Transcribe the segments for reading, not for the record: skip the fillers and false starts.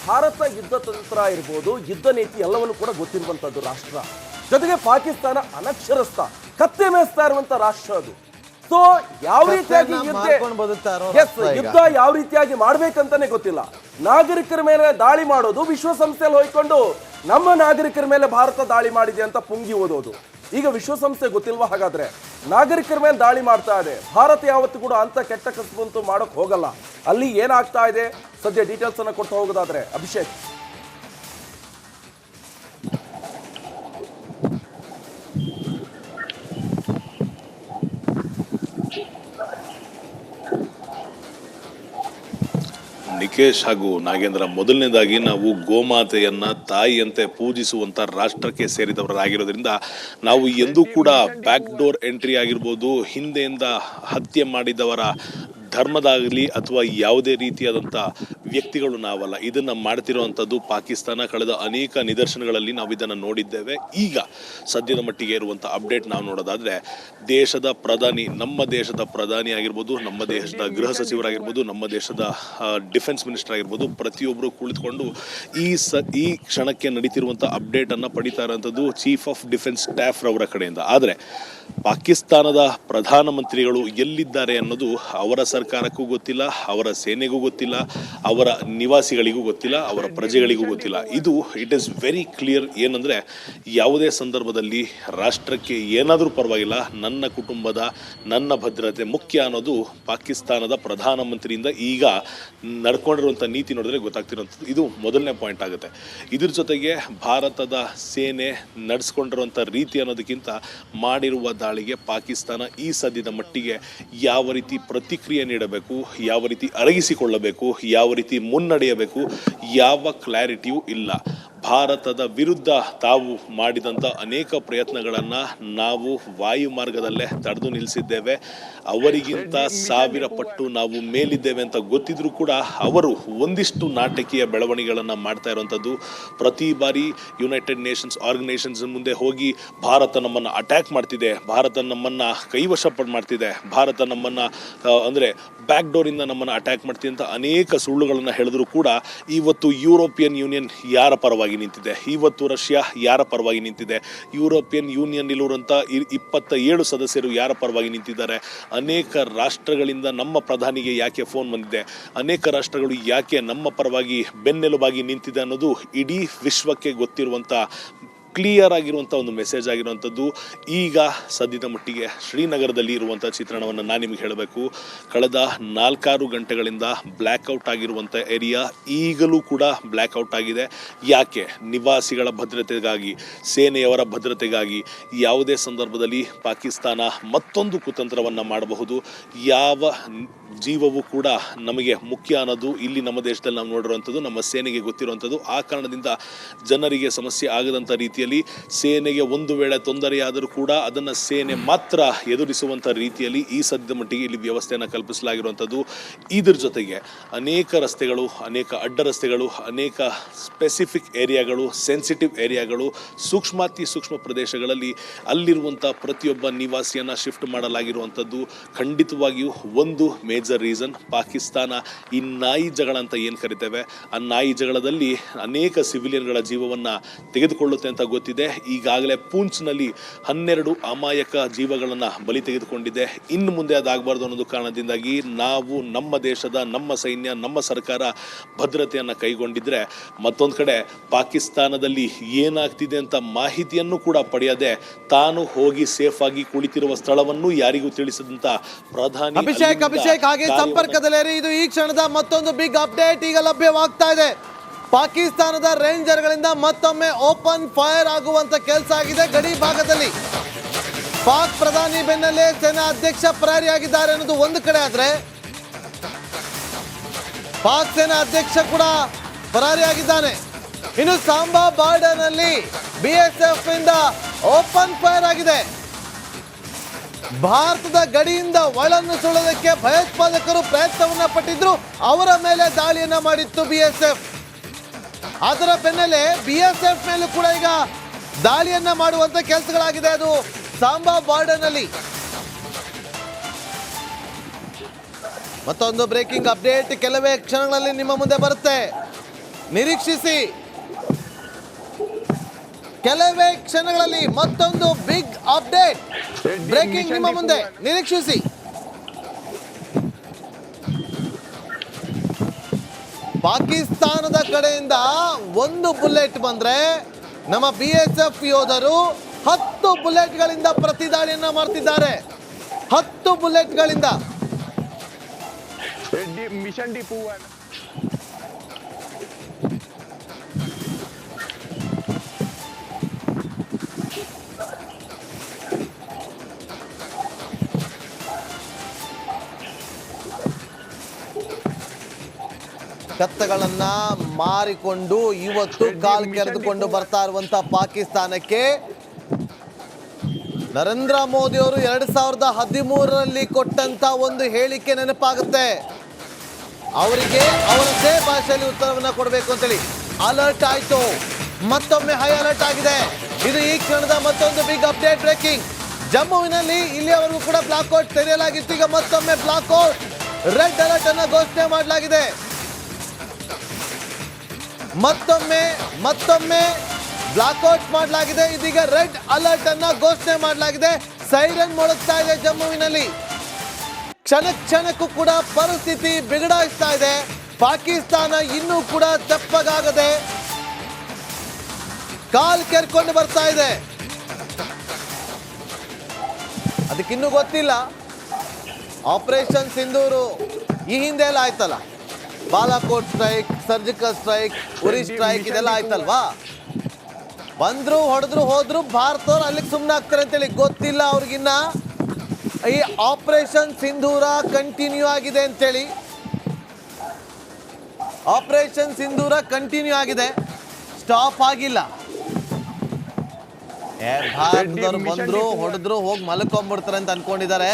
ಭಾರತ ಯುದ್ಧ ತಂತ್ರ ಇರ್ಬೋದು, ಯುದ್ಧ ನೀತಿ ಎಲ್ಲವನ್ನು ಕೂಡ ಗೊತ್ತಿರುವಂತದ್ದು ರಾಷ್ಟ್ರ. ಜೊತೆಗೆ ಪಾಕಿಸ್ತಾನ ಅನಕ್ಷರಸ್ಥ, ಕತ್ತೆ ಮೇಯಿಸ್ತಾ ಇರುವಂತ ರಾಷ್ಟ್ರ ಅದು. ಸೊ ಯಾವ ರೀತಿಯಾಗಿ ಯುದ್ಧ ಯಾವ ರೀತಿಯಾಗಿ ಮಾಡ್ಬೇಕಂತಾನೆ ಗೊತ್ತಿಲ್ಲ. ನಾಗರಿಕರ ಮೇಲೆ ದಾಳಿ ಮಾಡೋದು, ವಿಶ್ವಸಂಸ್ಥೆಯಲ್ಲಿ ಹೋಯ್ಕೊಂಡು ನಮ್ಮ ನಾಗರಿಕರ ಮೇಲೆ ಭಾರತ ದಾಳಿ ಮಾಡಿದೆ ಅಂತ ಪುಂಗಿ ಓದೋದು. ಈಗ ವಿಶ್ವಸಂಸ್ಥೆ ಗೊತ್ತಿಲ್ವಾ? ಹಾಗಾದ್ರೆ ನಾಗರಿಕರ ಮೇಲೆ ದಾಳಿ ಮಾಡ್ತಾ ಇದೆ ಭಾರತ. ಯಾವತ್ತೂ ಕೂಡ ಅಂತ ಕೆಟ್ಟ ಕಸಬಂತೂ ಮಾಡೋಕ್ ಹೋಗಲ್ಲ. ಅಲ್ಲಿ ಏನಾಗ್ತಾ ಇದೆ ಸದ್ಯ ಡೀಟೇಲ್ಸ್ ಅನ್ನ ಕೊಟ್ಟು ಹೋಗೋದಾದ್ರೆ ಅಭಿಷೇಕ್. ನಿಕೇಶ್ ಹಾಗೂ ನಾಗೇಂದ್ರ, ಮೊದಲನೇದಾಗಿ ನಾವು ಗೋಮಾತೆಯನ್ನ ತಾಯಿಯಂತೆ ಪೂಜಿಸುವಂತ ರಾಷ್ಟ್ರಕ್ಕೆ ಸೇರಿದವರಾಗಿರೋದ್ರಿಂದ ನಾವು ಎಂದೂ ಕೂಡ ಬ್ಯಾಕ್ ಡೋರ್ ಎಂಟ್ರಿ ಆಗಿರ್ಬೋದು, ಹಿಂದೆಯಿಂದ ಹತ್ಯೆ ಮಾಡಿದವರ ಧರ್ಮದಾಗಲಿ ಅಥವಾ ಯಾವುದೇ ರೀತಿಯಾದಂಥ ವ್ಯಕ್ತಿಗಳು ನಾವಲ್ಲ. ಇದನ್ನು ಮಾಡ್ತಿರೋವಂಥದ್ದು ಪಾಕಿಸ್ತಾನ. ಕಳೆದ ಅನೇಕ ನಿದರ್ಶನಗಳಲ್ಲಿ ನಾವು ಇದನ್ನು ನೋಡಿದ್ದೇವೆ. ಈಗ ಸದ್ಯದ ಮಟ್ಟಿಗೆ ಇರುವಂಥ ಅಪ್ಡೇಟ್ ನಾವು ನೋಡೋದಾದರೆ, ದೇಶದ ಪ್ರಧಾನಿ, ನಮ್ಮ ದೇಶದ ಪ್ರಧಾನಿ ಆಗಿರ್ಬೋದು, ನಮ್ಮ ದೇಶದ ಗೃಹ ಸಚಿವರಾಗಿರ್ಬೋದು, ನಮ್ಮ ದೇಶದ ಡಿಫೆನ್ಸ್ ಮಿನಿಸ್ಟರ್ ಆಗಿರ್ಬೋದು, ಪ್ರತಿಯೊಬ್ಬರು ಕುಳಿತುಕೊಂಡು ಈ ಕ್ಷಣಕ್ಕೆ ನಡೀತಿರುವಂಥ ಅಪ್ಡೇಟನ್ನು ಪಡಿತಾ ಇರೋಂಥದ್ದು ಚೀಫ್ ಆಫ್ ಡಿಫೆನ್ಸ್ ಸ್ಟಾಫ್ ರವರ ಕಡೆಯಿಂದ. ಆದರೆ ಪಾಕಿಸ್ತಾನದ ಪ್ರಧಾನಮಂತ್ರಿಗಳು ಎಲ್ಲಿದ್ದಾರೆ ಅನ್ನೋದು ಅವರ ಸರ್ಕಾರಕ್ಕೂ ಗೊತ್ತಿಲ್ಲ, ಅವರ ಸೇನೆಗೂ ಗೊತ್ತಿಲ್ಲ, ಅವರ ನಿವಾಸಿಗಳಿಗೂ ಗೊತ್ತಿಲ್ಲ, ಅವರ ಪ್ರಜೆಗಳಿಗೂ ಗೊತ್ತಿಲ್ಲ. ಇದು ಇಟ್ ಈಸ್ ವೆರಿ ಕ್ಲಿಯರ್. ಏನಂದರೆ, ಯಾವುದೇ ಸಂದರ್ಭದಲ್ಲಿ ರಾಷ್ಟ್ರಕ್ಕೆ ಏನಾದರೂ ಪರವಾಗಿಲ್ಲ, ನನ್ನ ಕುಟುಂಬದ ನನ್ನ ಭದ್ರತೆ ಮುಖ್ಯ ಅನ್ನೋದು ಪಾಕಿಸ್ತಾನದ ಪ್ರಧಾನಮಂತ್ರಿಯಿಂದ ಈಗ ನಡ್ಕೊಂಡಿರುವಂಥ ನೀತಿ ನೋಡಿದ್ರೆ ಗೊತ್ತಾಗ್ತಿರೋಂಥದ್ದು. ಇದು ಮೊದಲನೇ ಪಾಯಿಂಟ್ ಆಗುತ್ತೆ. ಇದ್ರ ಜೊತೆಗೆ ಭಾರತದ ಸೇನೆ ನಡೆಸ್ಕೊಂಡಿರುವಂಥ ರೀತಿ ಅನ್ನೋದಕ್ಕಿಂತ ಮಾಡಿರುವ ದಾಳಿಗೆ ಪಾಕಿಸ್ತಾನ ಈ ಸದ್ಯದ ಮಟ್ಟಿಗೆ ಯಾವ ರೀತಿ ಪ್ರತಿಕ್ರಿಯೆ ನೀಡಬೇಕು, ಯಾವ ರೀತಿ ಅರಗಿಸಿಕೊಳ್ಳಬೇಕು, ಯಾವ ರೀತಿ ಮುನ್ನಡೆಯಬೇಕು, ಯಾವ ಕ್ಲಾರಿಟಿಯೂ ಇಲ್ಲ. ಭಾರತದ ವಿರುದ್ಧ ತಾವು ಮಾಡಿದಂಥ ಅನೇಕ ಪ್ರಯತ್ನಗಳನ್ನು ನಾವು ವಾಯು ಮಾರ್ಗದಲ್ಲೇ ತಡೆದು ನಿಲ್ಲಿಸಿದ್ದೇವೆ. ಅವರಿಗಿಂತ 1000 ಪಟ್ಟು ನಾವು ಮೇಲಿದ್ದೇವೆ ಅಂತ ಗೊತ್ತಿದ್ರೂ ಕೂಡ ಅವರು ಒಂದಿಷ್ಟು ನಾಟಕೀಯ ಬೆಳವಣಿಗೆಗಳನ್ನು ಮಾಡ್ತಾ ಇರುವಂಥದ್ದು. ಪ್ರತಿ ಬಾರಿ ಯುನೈಟೆಡ್ ನೇಷನ್ಸ್ ಆರ್ಗನೈಸೇಷನ್ಸ್ ಮುಂದೆ ಹೋಗಿ ಭಾರತ ನಮ್ಮನ್ನು ಅಟ್ಯಾಕ್ ಮಾಡ್ತಿದೆ, ಭಾರತ ನಮ್ಮನ್ನು ಕೈವಶ ಮಾಡ್ತಿದೆ, ಭಾರತ ನಮ್ಮನ್ನು ಅಂದರೆ ಬ್ಯಾಕ್ ಡೋರಿಂದ ನಮ್ಮನ್ನು ಅಟ್ಯಾಕ್ ಮಾಡ್ತಿದೆ ಅಂತ ಅನೇಕ ಸುಳ್ಳುಗಳನ್ನು ಹೇಳಿದ್ರು ಕೂಡ ಇವತ್ತು ಯುರೋಪಿಯನ್ ಯೂನಿಯನ್ ಯಾರ ಪರವಾಗಿ ನಿಂತಿದೆ, ಇವತ್ತು ರಷ್ಯಾ ಯಾರ ಪರವಾಗಿ ನಿಂತಿದೆ, ಯುರೋಪಿಯನ್ ಯೂನಿಯನ್ ಇರುವಂಥ 27 ಸದಸ್ಯರು ಯಾರ ಪರವಾಗಿ ನಿಂತಿದ್ದಾರೆ, ಅನೇಕ ರಾಷ್ಟ್ರಗಳಿಂದ ನಮ್ಮ ಪ್ರಧಾನಿಗೆ ಯಾಕೆ ಫೋನ್ ಬಂದಿದೆ, ಅನೇಕ ರಾಷ್ಟ್ರಗಳು ಯಾಕೆ ನಮ್ಮ ಪರವಾಗಿ ಬೆನ್ನೆಲುಬಾಗಿ ನಿಂತಿದೆ ಅನ್ನೋದು ಇಡೀ ವಿಶ್ವಕ್ಕೆ ಗೊತ್ತಿರುವಂಥ ಕ್ಲಿಯರ್ ಆಗಿರುವಂಥ ಒಂದು ಮೆಸೇಜ್ ಆಗಿರುವಂಥದ್ದು. ಈಗ ಸದ್ಯದ ಮಟ್ಟಿಗೆ ಶ್ರೀನಗರದಲ್ಲಿ ಇರುವಂಥ ಚಿತ್ರಣವನ್ನು ನಾನು ನಿಮಗೆ ಹೇಳಬೇಕು. ಕಳೆದ 4-6 ಗಂಟೆಗಳಿಂದ ಬ್ಲ್ಯಾಕ್ಔಟ್ ಆಗಿರುವಂಥ ಏರಿಯಾ ಈಗಲೂ ಕೂಡ ಬ್ಲ್ಯಾಕ್ಔಟ್ ಆಗಿದೆ. ಯಾಕೆ? ನಿವಾಸಿಗಳ ಭದ್ರತೆಗಾಗಿ, ಸೇನೆಯವರ ಭದ್ರತೆಗಾಗಿ. ಯಾವುದೇ ಸಂದರ್ಭದಲ್ಲಿ ಪಾಕಿಸ್ತಾನ ಮತ್ತೊಂದು ಕುತಂತ್ರವನ್ನು ಮಾಡಬಹುದು. ಯಾವ ಜೀವವು ಕೂಡ ನಮಗೆ ಮುಖ್ಯ ಅನ್ನೋದು ಇಲ್ಲಿ ನಮ್ಮ ದೇಶದಲ್ಲಿ ನಾವು ನೋಡಿರುವಂಥದ್ದು, ನಮ್ಮ ಸೇನೆಗೆ ಗೊತ್ತಿರುವಂಥದ್ದು. ಆ ಕಾರಣದಿಂದ ಜನರಿಗೆ ಸಮಸ್ಯೆ ಆಗದಂಥ ರೀತಿಯಲ್ಲಿ ಸೇನೆಗೆ ಒಂದು ವೇಳೆ ತೊಂದರೆಯಾದರೂ ಕೂಡ ಅದನ್ನು ಸೇನೆ ಮಾತ್ರ ಎದುರಿಸುವಂಥ ರೀತಿಯಲ್ಲಿ ಈ ಸದ್ಯದ ಮಟ್ಟಿಗೆ ಇಲ್ಲಿ ವ್ಯವಸ್ಥೆಯನ್ನು ಕಲ್ಪಿಸಲಾಗಿರುವಂಥದ್ದು. ಇದ್ರ ಜೊತೆಗೆ ಅನೇಕ ರಸ್ತೆಗಳು, ಅನೇಕ ಅಡ್ಡ ರಸ್ತೆಗಳು, ಅನೇಕ ಸ್ಪೆಸಿಫಿಕ್ ಏರಿಯಾಗಳು, ಸೆನ್ಸಿಟಿವ್ ಏರಿಯಾಗಳು, ಸೂಕ್ಷ್ಮಾತಿ ಸೂಕ್ಷ್ಮ ಪ್ರದೇಶಗಳಲ್ಲಿ ಅಲ್ಲಿರುವಂಥ ಪ್ರತಿಯೊಬ್ಬ ನಿವಾಸಿಯನ್ನು ಶಿಫ್ಟ್ ಮಾಡಲಾಗಿರುವಂಥದ್ದು. ಖಂಡಿತವಾಗಿಯೂ ಒಂದು ಮೇಜರ್ ರೀಸನ್ ಪಾಕಿಸ್ತಾನ ಈ ನಾಯಿ ಜಗಳ ಅಂತ ಏನು ಕರಿತೇವೆ, ಆ ನಾಯಿ ಜಗಳದಲ್ಲಿ ಅನೇಕ ಸಿವಿಲಿಯನ್ಗಳ ಜೀವವನ್ನು ತೆಗೆದುಕೊಳ್ಳುತ್ತೆ ಅಂತ ಗೊತ್ತಿದೆ. ಈಗಾಗಲೇ ಪೂಂಚ್ನಲ್ಲಿ 12 ಅಮಾಯಕ ಜೀವಗಳನ್ನು ಬಲಿ ತೆಗೆದುಕೊಂಡಿದೆ. ಇನ್ನು ಮುಂದೆ ಅದಾಗಬಾರ್ದು ಅನ್ನೋದು ಕಾರಣದಿಂದಾಗಿ ನಾವು ನಮ್ಮ ದೇಶದ, ನಮ್ಮ ಸೈನ್ಯ, ನಮ್ಮ ಸರ್ಕಾರ ಭದ್ರತೆಯನ್ನು ಕೈಗೊಂಡಿದ್ರೆ, ಮತ್ತೊಂದು ಕಡೆ ಪಾಕಿಸ್ತಾನದಲ್ಲಿ ಏನಾಗ್ತಿದೆ ಅಂತ ಮಾಹಿತಿಯನ್ನು ಕೂಡ ಪಡೆಯದೆ ತಾನು ಹೋಗಿ ಸೇಫ್ ಆಗಿ ಕುಳಿತಿರುವ ಸ್ಥಳವನ್ನು ಯಾರಿಗೂ ತಿಳಿಸದಂತ ಪ್ರಧಾನಿ ಅಭಿಷೇಕ್ ಹಾಗೆ ಸಂಪರ್ಕದಲ್ಲಿ ಇದು ಈ ಕ್ಷಣದ ಮತ್ತೊಂದು ಬಿಗ್ ಅಪ್ಡೇಟ್ ಈಗ ಲಭ್ಯವಾಗ್ತಾ ಇದೆ. ಪಾಕಿಸ್ತಾನದ ರೇಂಜರ್ಗಳಿಂದ ಮತ್ತೊಮ್ಮೆ ಓಪನ್ ಫೈರ್ ಆಗುವಂತ ಕೆಲಸ ಆಗಿದೆ ಗಡಿ ಭಾಗದಲ್ಲಿ. ಪಾಕ್ ಪ್ರಧಾನಿ ಬೆನ್ನಲ್ಲೇ ಸೇನಾ ಅಧ್ಯಕ್ಷ ಪರಾರಿಯಾಗಿದ್ದಾರೆ ಅನ್ನೋದು ಒಂದು ಕಡೆ ಆದ್ರೆ, ಪಾಕ್ ಸೇನಾ ಅಧ್ಯಕ್ಷ ಕೂಡ ಪರಾರಿಯಾಗಿದ್ದಾನೆ. ಇನ್ನು ಸಾಂಬಾ ಬಾರ್ಡರ್ ನಲ್ಲಿ BSF ಇಂದ ಓಪನ್ ಫೈರ್ ಆಗಿದೆ. ಭಾರತದ ಗಡಿಯಿಂದ ಒಳನ್ನು ಸುಳ್ಳೋದಕ್ಕೆ ಭಯೋತ್ಪಾದಕರು ಪ್ರಯತ್ನವನ್ನ ಪಟ್ಟಿದ್ರು, ಅವರ ಮೇಲೆ ದಾಳಿಯನ್ನ ಮಾಡಿತ್ತು BSF. ಅದರ ಬೆನ್ನಲ್ಲೇ BSF ಮೇಲೂ ಕೂಡ ಈಗ ದಾಳಿಯನ್ನ ಮಾಡುವಂತ ಕೆಲಸಗಳಾಗಿದೆ. ಅದು ಸಾಂಬಾ ಬಾರ್ಡರ್ ನಲ್ಲಿ. ಮತ್ತೊಂದು ಬ್ರೇಕಿಂಗ್ ಅಪ್ಡೇಟ್ ಕೆಲವೇ ಕ್ಷಣಗಳಲ್ಲಿ ನಿಮ್ಮ ಮುಂದೆ ಬರುತ್ತೆ. ನಿರೀಕ್ಷಿಸಿ. ಕೆಲವೇ ಕ್ಷಣಗಳಲ್ಲಿ ಮತ್ತೊಂದು ಬಿಗ್ ಅಪ್ಡೇಟ್ ಬ್ರೇಕಿಂಗ್ ನಿಮ್ಮ ಮುಂದೆ, ನಿರೀಕ್ಷಿಸಿ. ಪಾಕಿಸ್ತಾನದ ಕಡೆಯಿಂದ ಒಂದು ಬುಲೆಟ್ ಬಂದ್ರೆ ನಮ್ಮ BSF ಯೋಧರು 10 ಬುಲೆಟ್ಗಳಿಂದ ಪ್ರತಿದಾಳಿಯನ್ನ ಮಾಡ್ತಿದ್ದಾರೆ. 10 ಬುಲೆಟ್ಗಳಿಂದ. ಮಿಷನ್ ಡಿಪೋ ಕತ್ತಗಳನ್ನ ಮಾರಿಕೊಂಡು ಇವತ್ತು ಕಾಲ್ ಕೆರೆದುಕೊಂಡು ಬರ್ತಾ ಇರುವಂತ ಪಾಕಿಸ್ತಾನಕ್ಕೆ ನರೇಂದ್ರ ಮೋದಿ ಅವರು 2013ರಲ್ಲಿ ಕೊಟ್ಟಂತ ಒಂದು ಹೇಳಿಕೆ ನೆನಪಾಗುತ್ತೆ. ಅವರಿಗೆ ಅವರದ್ದೇ ಭಾಷೆಯಲ್ಲಿ ಉತ್ತರವನ್ನ ಕೊಡಬೇಕು ಅಂತೇಳಿ ಅಲರ್ಟ್ ಆಯ್ತು. ಮತ್ತೊಮ್ಮೆ ಹೈ ಅಲರ್ಟ್ ಆಗಿದೆ. ಇದು ಈ ಕ್ಷಣದ ಮತ್ತೊಂದು ಬಿಗ್ ಅಪ್ಡೇಟ್ ಬ್ರೇಕಿಂಗ್. ಜಮ್ಮುವಿನಲ್ಲಿ ಇಲ್ಲಿಯವರೆಗೂ ಕೂಡ ಬ್ಲಾಕ್ಔಟ್ ತೆರೆಯಲಾಗಿತ್ತು. ಈಗ ಮತ್ತೊಮ್ಮೆ ಬ್ಲಾಕ್ಔಟ್, ರೆಡ್ ಅಲರ್ಟ್ ಅನ್ನ ಘೋಷಣೆ ಮಾಡಲಾಗಿದೆ. ಮತ್ತೊಮ್ಮೆ ಬ್ಲಾಕ್ಔಟ್ ಮಾಡಲಾಗಿದೆ. ಇದೀಗ ರೆಡ್ ಅಲರ್ಟ್ ಅನ್ನ ಘೋಷಣೆ ಮಾಡಲಾಗಿದೆ. ಸೈರನ್ ಮೊಳಗ್ತಾ ಇದೆ ಜಮ್ಮುವಿನಲ್ಲಿ. ಕ್ಷಣಕ್ಕೂ ಕೂಡ ಪರಿಸ್ಥಿತಿ ಬಿಗಡಾಯಿಸ್ತಾ ಇದೆ. ಪಾಕಿಸ್ತಾನ ಇನ್ನೂ ಕೂಡ ತೆಪ್ಪಗಾಗದೆ ಕಾಲ್ ಕೆರ್ಕೊಂಡು ಬರ್ತಾ ಇದೆ. ಅದಕ್ಕಿನ್ನೂ ಗೊತ್ತಿಲ್ಲ. ಆಪರೇಷನ್ ಸಿಂಧೂರು ಈ ಹಿಂದೆ ಎಲ್ಲ ಆಯ್ತಲ್ಲ, ಬಾಲಾಕೋಟ್ ಸ್ಟ್ರೈಕ್, ಸರ್ಜಿಕಲ್ ಸ್ಟ್ರೈಕ್, ಉರಿ ಸ್ಟ್ರೈಕ್, ಇದೆಲ್ಲ ಆಯ್ತಲ್ವಾ. ಬಂದ್ರು, ಹೊಡೆದ್ರು, ಹೋದ್ರು, ಭಾರತವ್ರು ಅಲ್ಲಿಗೆ ಸುಮ್ಮನೆ ಆಗ್ತಾರೆ ಅಂತೇಳಿ ಗೊತ್ತಿಲ್ಲ ಅವ್ರಿಗಿನ್ನ. ಈ ಆಪರೇಷನ್ ಸಿಂಧೂರ ಕಂಟಿನ್ಯೂ ಆಗಿದೆ ಅಂತೇಳಿ. ಆಪರೇಷನ್ ಸಿಂಧೂರ ಕಂಟಿನ್ಯೂ ಆಗಿದೆ, ಸ್ಟಾಪ್ ಆಗಿಲ್ಲ. ಭಾರತದವ್ರು ಬಂದ್ರು, ಹೊಡೆದ್ರು, ಹೋಗಿ ಮಲ್ಕೊಂಡ್ಬಿಡ್ತಾರೆ ಅಂತ ಅನ್ಕೊಂಡಿದ್ದಾರೆ.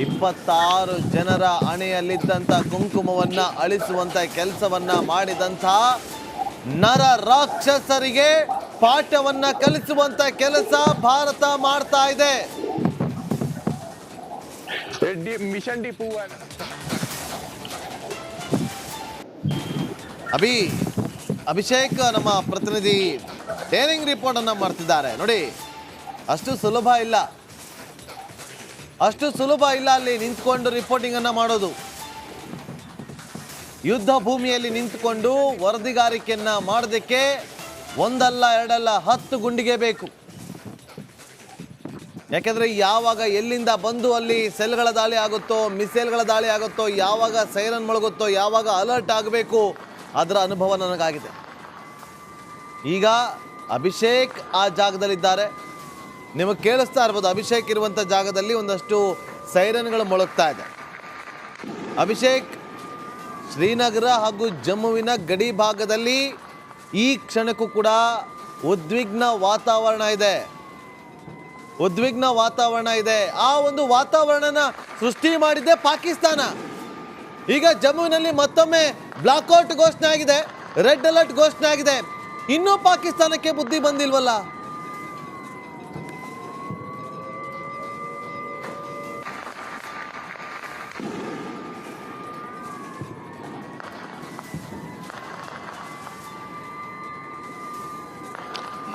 26 ಜನರ ಹಣೆಯಲ್ಲಿದ್ದಂಥ ಕುಂಕುಮವನ್ನ ಅಳಿಸುವಂತ ಕೆಲಸವನ್ನ ಮಾಡಿದಂಥ ನರ ರಾಕ್ಷಸರಿಗೆ ಪಾಠವನ್ನ ಕಲಿಸುವಂತ ಕೆಲಸ ಭಾರತ ಮಾಡ್ತಾ ಇದೆ. ಮಿಷನ್ ಡಿಪೋ ಅಭಿಷೇಕ್ ನಮ್ಮ ಪ್ರತಿನಿಧಿ ಡೇರಿಂಗ್ ರಿಪೋರ್ಟ್ ಅನ್ನ ಮಾಡ್ತಿದ್ದಾರೆ ನೋಡಿ. ಅಷ್ಟು ಸುಲಭ ಇಲ್ಲ ಅಲ್ಲಿ ನಿಂತ್ಕೊಂಡು ರಿಪೋರ್ಟಿಂಗ್ ಅನ್ನ ಮಾಡೋದು. ಯುದ್ಧ ಭೂಮಿಯಲ್ಲಿ ನಿಂತ್ಕೊಂಡು ವರದಿಗಾರಿಕೆಯನ್ನ ಮಾಡೋದಕ್ಕೆ ಒಂದಲ್ಲ ಎರಡಲ್ಲ 10 ಗುಂಡಿಗೆ ಬೇಕು. ಯಾಕೆಂದ್ರೆ ಯಾವಾಗ ಎಲ್ಲಿಂದ ಬಂದು ಅಲ್ಲಿ ಸೆಲ್ಗಳ ದಾಳಿ ಆಗುತ್ತೋ, ಮಿಸೈಲ್ಗಳ ದಾಳಿ ಆಗುತ್ತೋ, ಯಾವಾಗ ಸೈರನ್ ಮೊಳಗುತ್ತೋ, ಯಾವಾಗ ಅಲರ್ಟ್ ಆಗಬೇಕು, ಅದರ ಅನುಭವ ನನಗಾಗಿದೆ. ಈಗ ಅಭಿಷೇಕ್ ಆ ಜಾಗದಲ್ಲಿದ್ದಾರೆ. ನಿಮಗೆ ಕೇಳಿಸ್ತಾ ಇರ್ಬೋದು, ಅಭಿಷೇಕ್ ಇರುವಂಥ ಜಾಗದಲ್ಲಿ ಒಂದಷ್ಟು ಸೈರನ್ಗಳು ಮೊಳಗ್ತಾ ಇದೆ. ಅಭಿಷೇಕ್, ಶ್ರೀನಗರ ಹಾಗೂ ಜಮ್ಮುವಿನ ಗಡಿ ಭಾಗದಲ್ಲಿ ಈ ಕ್ಷಣಕ್ಕೂ ಕೂಡ ಉದ್ವಿಗ್ನ ವಾತಾವರಣ ಇದೆ. ಆ ಒಂದು ವಾತಾವರಣನ ಸೃಷ್ಟಿ ಮಾಡಿದ್ದೆ ಪಾಕಿಸ್ತಾನ. ಈಗ ಜಮ್ಮುವಿನಲ್ಲಿ ಮತ್ತೊಮ್ಮೆ ಬ್ಲಾಕ್ಔಟ್ ಘೋಷಣೆ ಆಗಿದೆ, ರೆಡ್ ಅಲರ್ಟ್ ಘೋಷಣೆ ಆಗಿದೆ. ಇನ್ನೂ ಪಾಕಿಸ್ತಾನಕ್ಕೆ ಬುದ್ಧಿ ಬಂದಿಲ್ವಲ್ಲ.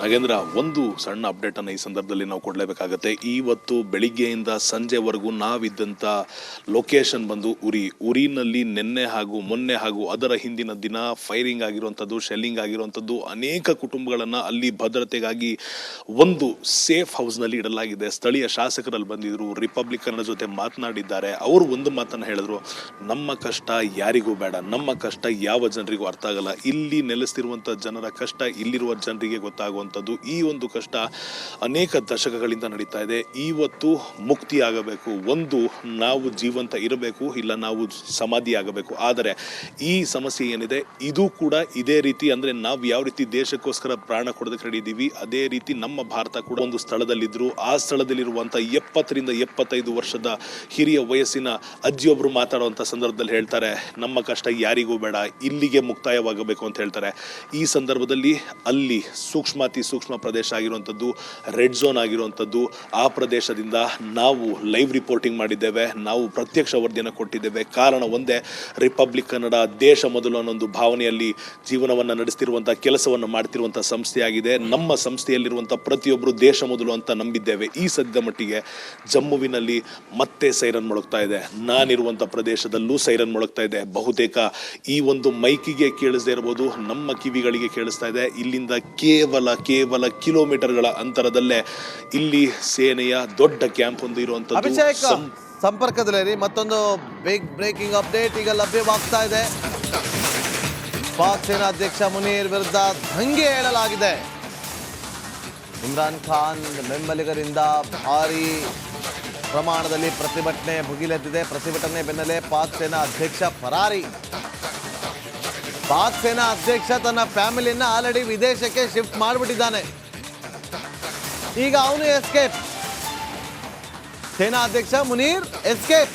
ನಾಗೇಂದ್ರ, ಒಂದು ಸಣ್ಣ ಅಪ್ಡೇಟ್ ಅನ್ನು ಈ ಸಂದರ್ಭದಲ್ಲಿ ನಾವು ಕೊಡಲೇಬೇಕಾಗತ್ತೆ. ಇವತ್ತು ಬೆಳಿಗ್ಗೆಯಿಂದ ಸಂಜೆವರೆಗೂ ನಾವಿದ್ದಂಥ ಲೊಕೇಶನ್ ಬಂದು ಉರಿನಲ್ಲಿ ನಿನ್ನೆ ಹಾಗೂ ಮೊನ್ನೆ ಹಾಗೂ ಅದರ ಹಿಂದಿನ ದಿನ ಫೈರಿಂಗ್ ಆಗಿರುವಂಥದ್ದು, ಶೆಲ್ಲಿಂಗ್ ಆಗಿರುವಂಥದ್ದು, ಅನೇಕ ಕುಟುಂಬಗಳನ್ನು ಅಲ್ಲಿ ಭದ್ರತೆಗಾಗಿ ಒಂದು ಸೇಫ್ ಹೌಸ್ನಲ್ಲಿ ಇಡಲಾಗಿದೆ. ಸ್ಥಳೀಯ ಶಾಸಕರಲ್ಲಿ ಬಂದಿದ್ರು, ರಿಪಬ್ಲಿಕನ್ ಜೊತೆ ಮಾತನಾಡಿದ್ದಾರೆ. ಅವರು ಒಂದು ಮಾತನ್ನು ಹೇಳಿದ್ರು, ನಮ್ಮ ಕಷ್ಟ ಯಾರಿಗೂ ಬೇಡ, ನಮ್ಮ ಕಷ್ಟ ಯಾವ ಜನರಿಗೂ ಅರ್ಥ ಆಗಲ್ಲ, ಇಲ್ಲಿ ನೆಲೆಸ್ತಿರುವಂಥ ಜನರ ಕಷ್ಟ ಇಲ್ಲಿರುವ ಜನರಿಗೆ ಗೊತ್ತಾಗುವಂಥದ್ದು. ಈ ಒಂದು ಕಷ್ಟ ಅನೇಕ ದಶಕಗಳಿಂದ ನಡೀತಾ ಇದೆ. ಇವತ್ತು ಮುಕ್ತಿ ಆಗಬೇಕು. ಒಂದು, ನಾವು ಜೀವಂತ ಇರಬೇಕು, ಇಲ್ಲ ನಾವು ಸಮಾಧಿ ಆಗಬೇಕು. ಆದರೆ ಈ ಸಮಸ್ಯೆ ಏನಿದೆ ಇದು ಕೂಡ ಇದೇ ರೀತಿ, ಅಂದ್ರೆ ನಾವು ಯಾವ ರೀತಿ ದೇಶಕ್ಕೋಸ್ಕರ ಪ್ರಾಣ ಕೊಡೋದಕ್ಕೆ ರೆಡಿ ಇದ್ದೀವಿ, ಅದೇ ರೀತಿ ನಮ್ಮ ಭಾರತ ಕೂಡ ಒಂದು ಸ್ಥಳದಲ್ಲಿದ್ರು. ಆ ಸ್ಥಳದಲ್ಲಿರುವಂಥ 70ರಿಂದ 75 ವರ್ಷದ ಹಿರಿಯ ವಯಸ್ಸಿನ ಅಜ್ಜಿಯೊಬ್ರು ಮಾತಾಡುವಂಥ ಸಂದರ್ಭದಲ್ಲಿ ಹೇಳ್ತಾರೆ, ನಮ್ಮ ಕಷ್ಟ ಯಾರಿಗೂ ಬೇಡ, ಇಲ್ಲಿಗೆ ಮುಕ್ತಾಯವಾಗಬೇಕು ಅಂತ ಹೇಳ್ತಾರೆ. ಈ ಸಂದರ್ಭದಲ್ಲಿ ಅಲ್ಲಿ ಸೂಕ್ಷ್ಮತೆ ಅತಿ ಸೂಕ್ಷ್ಮ ಪ್ರದೇಶ ಆಗಿರುವಂಥದ್ದು, ರೆಡ್ ಝೋನ್ ಆಗಿರುವಂಥದ್ದು. ಆ ಪ್ರದೇಶದಿಂದ ನಾವು ಲೈವ್ ರಿಪೋರ್ಟಿಂಗ್ ಮಾಡಿದ್ದೇವೆ, ನಾವು ಪ್ರತ್ಯಕ್ಷ ವರದಿಯನ್ನು ಕೊಟ್ಟಿದ್ದೇವೆ. ಕಾರಣ ಒಂದೇ, ರಿಪಬ್ಲಿಕ್ ಕನ್ನಡ ದೇಶ ಮೊದಲು ಅನ್ನೊಂದು ಭಾವನೆಯಲ್ಲಿ ಜೀವನವನ್ನು ನಡೆಸ್ತಿರುವಂಥ, ಕೆಲಸವನ್ನು ಮಾಡ್ತಿರುವಂಥ ಸಂಸ್ಥೆಯಾಗಿದೆ. ನಮ್ಮ ಸಂಸ್ಥೆಯಲ್ಲಿರುವಂಥ ಪ್ರತಿಯೊಬ್ಬರು ದೇಶ ಮೊದಲು ಅಂತ ನಂಬಿದ್ದೇವೆ. ಈ ಸದ್ಯದ ಮಟ್ಟಿಗೆ ಜಮ್ಮುವಿನಲ್ಲಿ ಮತ್ತೆ ಸೈರನ್ ಮೊಳಗ್ತಾ ಇದೆ, ನಾನಿರುವಂಥ ಪ್ರದೇಶದಲ್ಲೂ ಸೈರನ್ ಮೊಳಗ್ತಾ ಇದೆ. ಬಹುತೇಕ ಈ ಒಂದು ಮೈಕಿಗೆ ಕೇಳಿಸದೇ ಇರಬಹುದು, ನಮ್ಮ ಕಿವಿಗಳಿಗೆ ಕೇಳಿಸ್ತಾ ಇದೆ. ಇಲ್ಲಿಂದ ಕೇವಲ ಕಿಲೋಮೀಟರ್ಗಳ ಅಂತರದಲ್ಲೇ ಇಲ್ಲಿ ಸೇನೆಯ ದೊಡ್ಡ ಕ್ಯಾಂಪ್ ಒಂದು ಇರುವಂತದ್ದು. ಅಭಿಷೇಕ್ ಸಂಪರ್ಕದಲ್ಲಿ ಮತ್ತೊಂದು ಬಿಗ್ ಬ್ರೇಕಿಂಗ್ ಅಪ್ಡೇಟ್ ಈಗ ಲಭ್ಯವಾಗ್ತಾ ಇದೆ. ಪಾಕ್ ಸೇನಾ ಅಧ್ಯಕ್ಷ ಮುನೀರ್ ವಿರುದ್ಧ ದಂಗೆ ಏಳಲಾಗಿದೆ. ಇಮ್ರಾನ್ ಖಾನ್ ಬೆಂಬಲಿಗರಿಂದ ಭಾರಿ ಪ್ರಮಾಣದಲ್ಲಿ ಪ್ರತಿಭಟನೆ ಭುಗಿಲೆದ್ದಿದೆ. ಪ್ರತಿಭಟನೆ ಬೆನ್ನಲ್ಲೇ ಪಾಕ್ ಸೇನಾ ಅಧ್ಯಕ್ಷ ಫರಾರಿ. ಪಾಕ್ ಸೇನಾ ಅಧ್ಯಕ್ಷ ತನ್ನ ಫ್ಯಾಮಿಲಿಯನ್ನ ಆಲ್ರೆಡಿ ವಿದೇಶಕ್ಕೆ ಶಿಫ್ಟ್ ಮಾಡಿಬಿಟ್ಟಿದ್ದಾನೆ. ಈಗ ಅವನು ಎಸ್ಕೇಪ್. ಸೇನಾ ಅಧ್ಯಕ್ಷ ಮುನೀರ್ ಎಸ್ಕೇಪ್.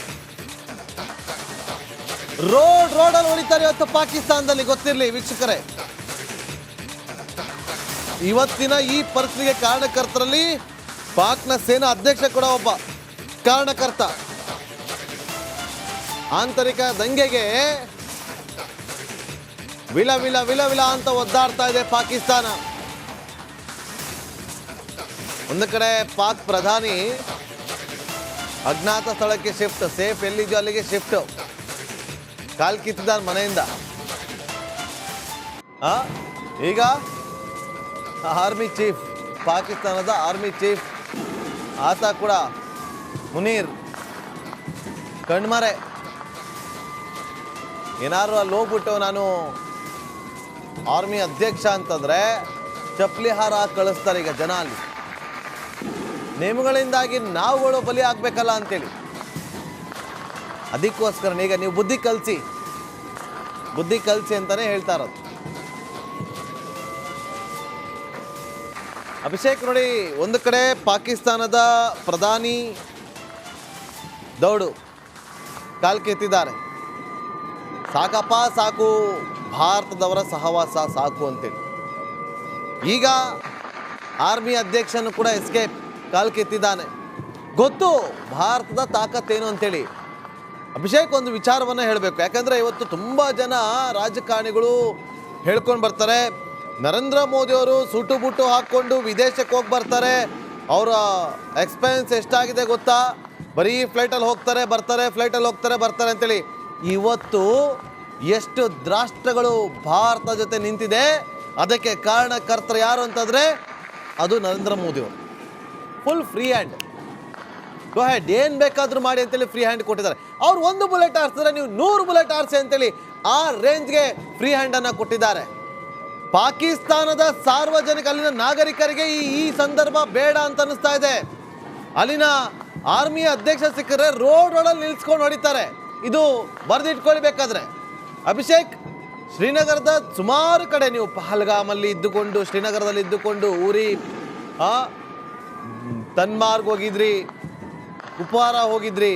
ರೋಡಲ್ಲಿ ಹೊಡಿತಾರೆ ಇವತ್ತು ಪಾಕಿಸ್ತಾನದಲ್ಲಿ, ಗೊತ್ತಿರಲಿ ವೀಕ್ಷಕರೇ. ಇವತ್ತಿನ ಈ ಪರಿಸ್ಥಿತಿಗೆ ಕಾರಣಕರ್ತರಲ್ಲಿ ಪಾಕ್ನ ಸೇನಾ ಅಧ್ಯಕ್ಷ ಕೂಡ ಒಬ್ಬ ಕಾರಣಕರ್ತ. ಆಂತರಿಕ ದಂಗೆಗೆ ವಿಲ ವಿಲ ವಿಲ ವಿಲ ಅಂತ ಒದ್ದಾಡ್ತಾ ಇದೆ ಪಾಕಿಸ್ತಾನ. ಒಂದು ಕಡೆ ಪಾಕ್ ಪ್ರಧಾನಿ ಅಜ್ಞಾತ ಸ್ಥಳಕ್ಕೆ ಶಿಫ್ಟ್, ಸೇಫ್ ಎಲ್ಲಿದೆಯೋ ಅಲ್ಲಿಗೆ ಶಿಫ್ಟ್. ಕಾಲ್ ಕಿತ್ತಿದ್ದಾನೆ ಮನೆಯಿಂದ. ಈಗ ಆರ್ಮಿ ಚೀಫ್, ಪಾಕಿಸ್ತಾನದ ಆರ್ಮಿ ಚೀಫ್ ಆತ ಕೂಡ ಮುನೀರ್ ಕಣ್ಮರೆ. ಏನಾದ್ರು ಅಲ್ಲಿ ಹೋಗ್ಬಿಟ್ಟು ನಾನು ಆರ್ಮಿ ಅಧ್ಯಕ್ಷ ಅಂತಂದ್ರೆ ಚಪ್ಪಲಿ ಹಾರ ಕಳಿಸ್ತಾರೆ ಈಗ ಜನ. ಅಲ್ಲಿ ನಿಯಮಗಳಿಂದಾಗಿ ನಾವುಗಳು ಬಲಿ ಆಗ್ಬೇಕಲ್ಲ ಅಂತೇಳಿ, ಅದಕ್ಕೋಸ್ಕರ ಈಗ ನೀವು ಬುದ್ಧಿ ಕಲಿಸಿ ಅಂತಾನೆ ಹೇಳ್ತಾ ಇರೋದು. ಅಭಿಷೇಕ್ ನೋಡಿ, ಒಂದು ಕಡೆ ಪಾಕಿಸ್ತಾನದ ಪ್ರಧಾನಿ ದೌಡು ಕಾಲ್ ಕೆತ್ತಿದ್ದಾರೆ, ಸಾಕಪ್ಪ ಸಾಕು, ಭಾರತದವರ ಸಹವಾಸ ಸಾಕು ಅಂತೇಳಿ. ಈಗ ಆರ್ಮಿ ಅಧ್ಯಕ್ಷನು ಕೂಡ ಎಸ್ಕೇಪ್, ಕಾಲ್ ಕೆತ್ತಿದ್ದಾನೆ. ಗೊತ್ತು ಭಾರತದ ತಾಕತ್ತೇನು ಅಂತೇಳಿ. ಅಭಿಷೇಕ್ ಒಂದು ವಿಚಾರವನ್ನು ಹೇಳಬೇಕು, ಯಾಕಂದರೆ ಇವತ್ತು ತುಂಬ ಜನ ರಾಜಕಾರಣಿಗಳು ಹೇಳ್ಕೊಂಡು ಬರ್ತಾರೆ, ನರೇಂದ್ರ ಮೋದಿಯವರು ಸೂಟು ಬುಟ್ಟು ಹಾಕ್ಕೊಂಡು ವಿದೇಶಕ್ಕೆ ಹೋಗಿ ಬರ್ತಾರೆ, ಅವರ ಎಕ್ಸ್ಪೆನ್ಸ್ ಎಷ್ಟಾಗಿದೆ ಗೊತ್ತಾ, ಬರೀ ಫ್ಲೈಟಲ್ಲಿ ಹೋಗ್ತಾರೆ ಬರ್ತಾರೆ, ಫ್ಲೈಟಲ್ಲಿ ಹೋಗ್ತಾರೆ ಬರ್ತಾರೆ ಅಂತೇಳಿ. ಇವತ್ತು ಎಷ್ಟು ರಾಷ್ಟ್ರಗಳು ಭಾರತ ಜೊತೆ ನಿಂತಿದೆ, ಅದಕ್ಕೆ ಕಾರಣಕರ್ತರು ಯಾರು ಅಂತಂದರೆ ಅದು ನರೇಂದ್ರ ಮೋದಿಯವರು. ಫುಲ್ ಫ್ರೀ ಹ್ಯಾಂಡ್, ಗೋ ಹೆಡ್, ಏನು ಬೇಕಾದರೂ ಮಾಡಿ ಅಂತೇಳಿ ಫ್ರೀ ಹ್ಯಾಂಡ್ ಕೊಟ್ಟಿದ್ದಾರೆ. ಅವ್ರು 1 ಬುಲೆಟ್ ಆರಿಸಿದ್ರೆ ನೀವು 100 ಬುಲೆಟ್ ಆರಿಸಿ ಅಂತೇಳಿ ಆ ರೇಂಜ್ಗೆ ಫ್ರೀ ಹ್ಯಾಂಡನ್ನು ಕೊಟ್ಟಿದ್ದಾರೆ. ಪಾಕಿಸ್ತಾನದ ಸಾರ್ವಜನಿಕ, ಅಲ್ಲಿನ ನಾಗರಿಕರಿಗೆ ಈ ಸಂದರ್ಭ ಬೇಡ ಅಂತ ಅನ್ನಿಸ್ತಾ ಇದೆ. ಅಲ್ಲಿನ ಆರ್ಮಿ ಅಧ್ಯಕ್ಷ ಸಿಕ್ಕರೆ ರೋಡಲ್ಲಿ ನಿಲ್ಸ್ಕೊಂಡು ಹೊಡಿತಾರೆ. ಇದು ಬರೆದಿಟ್ಕೊಳ್ಬೇಕಾದ್ರೆ ಅಭಿಷೇಕ್, ಶ್ರೀನಗರದ ಸುಮಾರು ಕಡೆ ನೀವು ಪಹಲ್ಗಾಮಲ್ಲಿ ಇದ್ದುಕೊಂಡು, ಶ್ರೀನಗರದಲ್ಲಿ ಇದ್ದುಕೊಂಡು, ಊರಿ, ತನ್ಮಾರ್ಗ್ ಹೋಗಿದ್ರಿ, ಕುಪ್ವಾರ ಹೋಗಿದ್ರಿ,